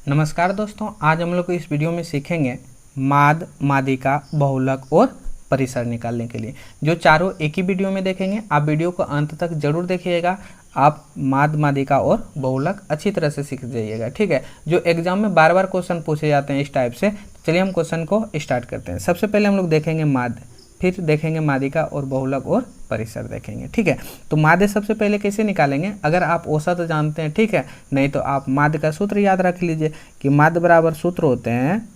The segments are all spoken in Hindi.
नमस्कार दोस्तों, आज हम लोग इस वीडियो में सीखेंगे माद, मादिका, बहुलक और परिसर निकालने के लिए। जो चारों एक ही वीडियो में देखेंगे। आप वीडियो को अंत तक जरूर देखिएगा। आप माद, मादिका और बहुलक अच्छी तरह से सीख जाइएगा, ठीक है। जो एग्जाम में बार बार क्वेश्चन पूछे जाते हैं इस टाइप से। चलिए हम क्वेश्चन को स्टार्ट करते हैं। सबसे पहले हम लोग देखेंगे माद, फिर देखेंगे मादिका और बहुलक और परिसर देखेंगे, ठीक है। तो माध्य सबसे पहले कैसे निकालेंगे, अगर आप औसत जानते हैं, ठीक है, नहीं तो आप माध्य का सूत्र याद रख लीजिए कि माध्य बराबर सूत्र होते हैं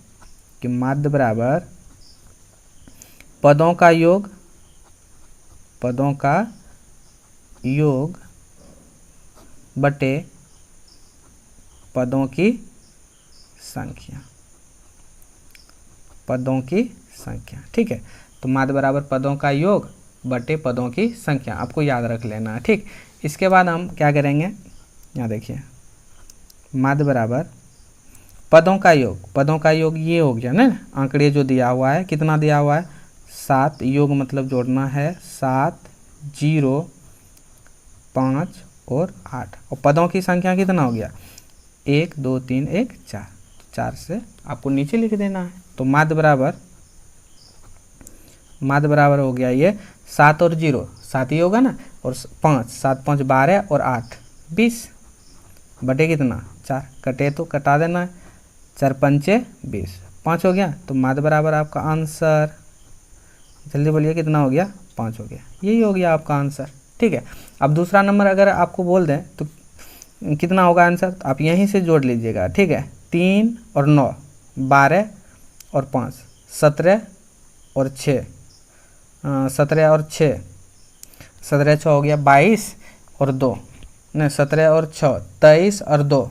कि माध्य बराबर पदों का योग बटे पदों की संख्या, ठीक है। तो माध्य बराबर पदों का योग बटे पदों की संख्या, आपको याद रख लेना है, ठीक। इसके बाद हम क्या करेंगे, यहाँ देखिए, माध्य बराबर पदों का योग ये हो गया ना, आंकड़े जो दिया हुआ है, कितना दिया हुआ है 7, योग मतलब जोड़ना है 7, 0, 5 और 8, और पदों की संख्या कितना हो गया 1, 2, 3, 1, 4, 4 से आपको नीचे लिख देना है। तो माध्य बराबर हो गया ये 7 और 0, 7 ही होगा ना, और 5, 7, 5, 12 और 8, 20 बटे कितना 4, कटे तो कटा देना है, 4, 5, 20, 5 हो गया। तो माध्य बराबर आपका आंसर, जल्दी बोलिए कितना हो गया, 5 हो गया। यही हो गया आपका आंसर, ठीक है। अब दूसरा नंबर अगर आपको बोल दें तो कितना होगा आंसर, तो आप यहीं से जोड़ लीजिएगा, ठीक है। 3 और 9, 12 और 5, 17 और 6, 17 और 6, 17 6 हो गया 22 और 2, नहीं 17 और 6 23 और 2,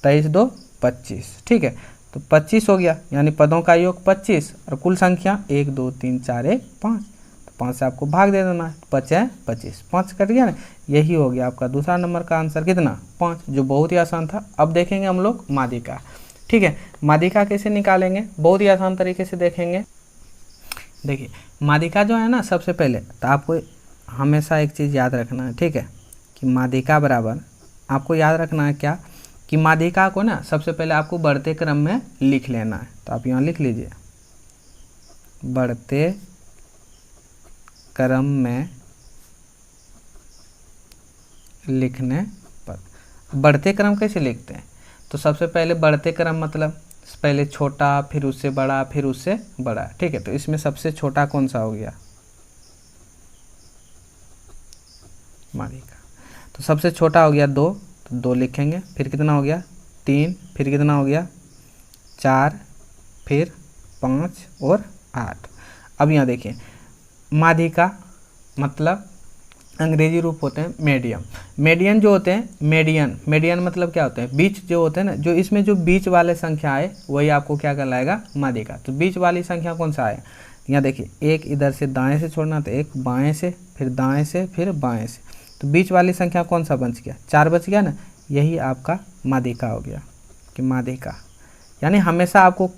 23 2 25, ठीक है। तो 25 हो गया, यानी पदों का योग 25 और कुल संख्या 1 2 3 4 1 5, तो 5 से आपको भाग दे देना है, 5 है 25, 5 कट गया ना। यही हो गया आपका दूसरा नंबर का आंसर, कितना 5, जो बहुत ही आसान था। अब देखेंगे हम लोग मादिका, ठीक है। मादिका कैसे निकालेंगे, बहुत ही आसान तरीके से देखेंगे। देखिए मादिका जो है ना, सबसे पहले तो आपको हमेशा एक चीज़ याद रखना है, ठीक है, कि मादिका बराबर आपको याद रखना है क्या, कि मादिका को ना सबसे पहले आपको बढ़ते क्रम में लिख लेना है। तो आप यहाँ लिख लीजिए, बढ़ते क्रम में लिखने पर। बढ़ते क्रम कैसे लिखते हैं, तो सबसे पहले बढ़ते क्रम मतलब पहले छोटा, फिर उससे बड़ा, फिर उससे बड़ा, ठीक है। तो इसमें सबसे छोटा कौन सा हो गया, मादिका। तो सबसे छोटा हो गया 2, तो 2 लिखेंगे। फिर कितना हो गया 3, फिर कितना हो गया 4, फिर 5 और 8। अब यहाँ देखिए, मादिका मतलब अंग्रेजी रूप होते हैं मीडियम। मीडियन जो होते हैं, मीडियन मतलब क्या होते हैं, बीच जो होते हैं ना, जो इसमें जो बीच वाले संख्या आए वही आपको क्या कहलाएगा, मादिका। तो बीच वाली संख्या कौन सा आए, यहाँ देखिए, एक इधर से दाएं से छोड़ना, तो एक बाएं से, फिर दाएं से, फिर बाएं से, तो बीच वाली संख्या कौन सा बच गया, 4 बच गया ना। यही आपका मादिका हो गया, कि मादिका यानी हमेशा आपको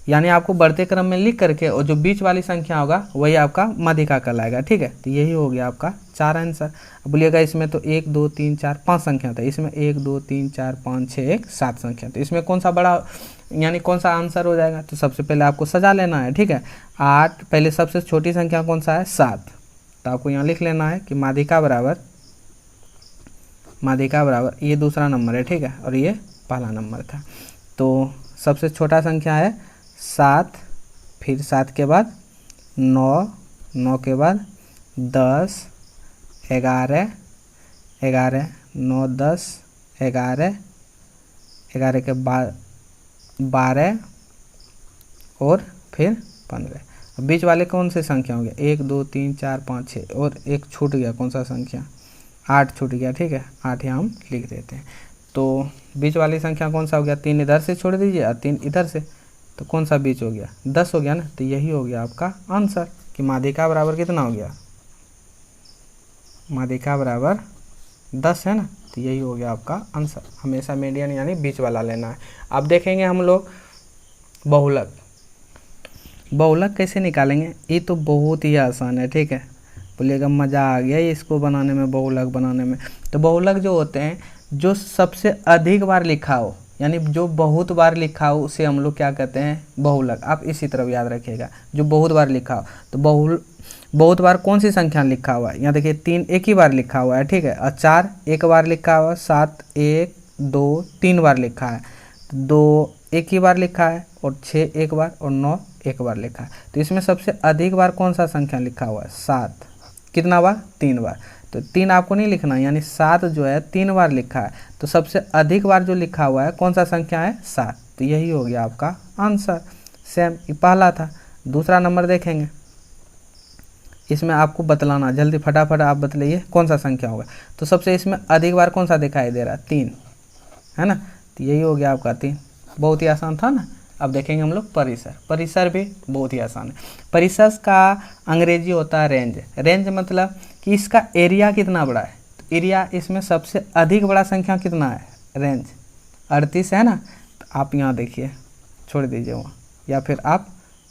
यानी आपको बढ़ते क्रम में लिख करके और जो बीच वाली संख्या होगा वही आपका मादिका कहलाएगा, ठीक है। तो यही हो गया आपका 4 आंसर। अब बोलिएगा इसमें तो 1 2 3 4 5 संख्या था, इसमें 1 2 3 4 5 6 1 7 संख्या, तो इसमें कौन सा बड़ा यानी कौन सा आंसर हो जाएगा। तो सबसे पहले आपको सजा लेना है, ठीक है। 8, पहले सबसे छोटी संख्या कौन सा है 7, तो आपको यहाँ लिख लेना है कि मादिका बराबर ये दूसरा नंबर है, ठीक है, और ये पहला नंबर था। तो सबसे छोटा संख्या है 7, फिर 7 के बाद 9, 9 के बाद 10, 11, 9 10 11, 11 के बाद 12 और फिर 15। बीच वाले कौन से संख्या हो गया, 1 2 3 4 5 6, और एक छूट गया, कौन सा संख्या 8 छूट गया, ठीक है। 8 यहाँ हम लिख देते हैं। तो बीच वाली संख्या कौन सा हो गया, 3 इधर से छोड़ दीजिए और 3 इधर से, तो कौन सा बीच हो गया 10 हो गया ना। तो यही हो गया आपका आंसर, कि मादिका बराबर कितना हो गया, मादिका बराबर 10 है ना। तो यही हो गया आपका आंसर। हमेशा मीडियन यानी बीच वाला लेना है। अब देखेंगे हम लोग बहुलक कैसे निकालेंगे, ये तो बहुत ही आसान है, ठीक है। बोलिएगा मज़ा आ गया इसको बनाने में, बहुलक बनाने में। तो बहुलक जो होते हैं, जो सबसे अधिक बार लिखा हो यानी जो बहुत बार लिखा हो उसे हम लोग क्या कहते हैं, बहुलक। आप इसी तरफ याद रखिएगा, जो बहुत बार लिखा हो तो बहुत बार कौन सी संख्या लिखा हुआ है, यहाँ देखिए 3 एक ही बार लिखा हुआ है, ठीक है, और 4 एक बार लिखा हुआ है, 7 1 2 3 बार लिखा है, 2 एक ही बार लिखा है, और 6 एक बार, और 9 एक बार लिखा है। तो इसमें सबसे अधिक बार कौन सा संख्या लिखा हुआ है, 7। कितना बार, 3 बार। तो 3 आपको नहीं लिखना, यानी 7 जो है 3 बार लिखा है, तो सबसे अधिक बार जो लिखा हुआ है कौन सा संख्या है, 7। तो यही हो गया आपका आंसर। सेम, ये पहला था। दूसरा नंबर देखेंगे, इसमें आपको बतलाना, जल्दी फटाफट आप बतलाइए कौन सा संख्या होगा। तो सबसे इसमें अधिक बार कौन सा दिखाई दे रहा है, 3, है ना। तो यही हो गया आपका 3। बहुत ही आसान था ना। अब देखेंगे हम लोग परिसर। परिसर भी बहुत ही आसान है। परिसर का अंग्रेजी होता है रेंज। रेंज मतलब कि इसका एरिया कितना बड़ा है। तो एरिया इसमें सबसे अधिक बड़ा संख्या कितना है, रेंज 38 है ना। तो आप यहाँ देखिए, छोड़ दीजिए वहाँ, या फिर आप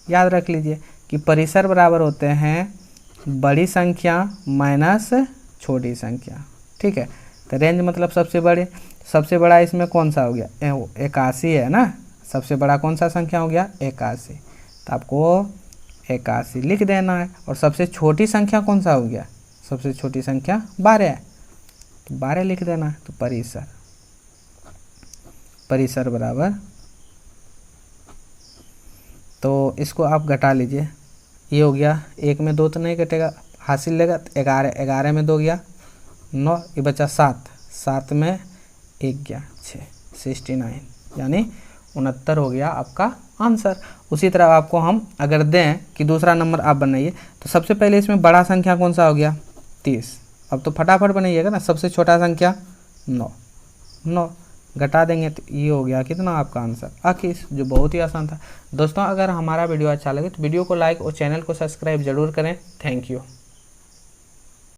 याद रख लीजिए कि परिसर बराबर होते हैं बड़ी संख्या माइनस छोटी संख्या, ठीक है। तो रेंज मतलब सबसे बड़े, सबसे बड़ा इसमें कौन सा हो गया, 81 है ना। सबसे बड़ा कौन सा संख्या हो गया, 81। तो आपको 81 लिख देना है। और सबसे छोटी संख्या कौन सा हो गया, सबसे छोटी संख्या 12 है, तो 12 लिख देना है। तो परिसर, परिसर बराबर, तो इसको आप घटा लीजिए, ये हो गया 1 में 2 तो नहीं घटेगा, हासिल लेगा। तो 11, 11 में 2 गया 9, ये बचा 7, 7 में 1 गया 6, 69, यानी 69 हो गया आपका आंसर। उसी तरह आपको हम अगर दें कि दूसरा नंबर आप बनाइए, तो सबसे पहले इसमें बड़ा संख्या कौन सा हो गया, 30। अब तो फटाफट बनाइएगा ना। सबसे छोटा संख्या 9, 9 घटा देंगे तो ये हो गया कितना आपका आंसर, 21, जो बहुत ही आसान था। दोस्तों अगर हमारा वीडियो अच्छा लगे तो वीडियो को लाइक और चैनल को सब्सक्राइब जरूर करें। Thank you.